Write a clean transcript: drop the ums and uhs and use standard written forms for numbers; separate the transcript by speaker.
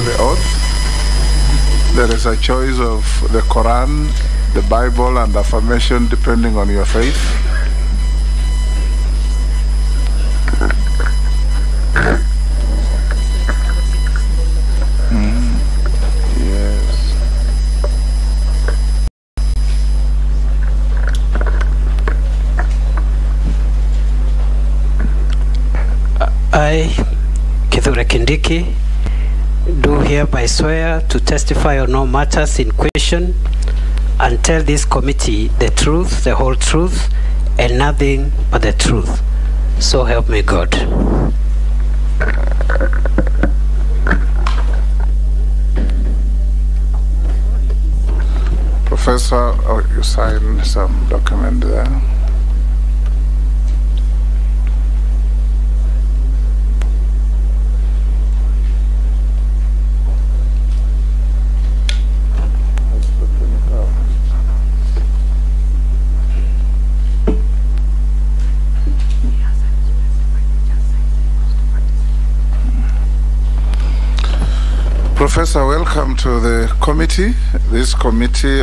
Speaker 1: the oath. There is a choice of the Quran, the Bible, and affirmation depending on your faith. Yes.
Speaker 2: I, Kithure Kindiki, do hereby swear to testify on all matters in question and tell this committee the truth, the whole truth, and nothing but the truth. So help me God.
Speaker 1: Professor, you sign some document there. Professor, welcome to the committee. This committee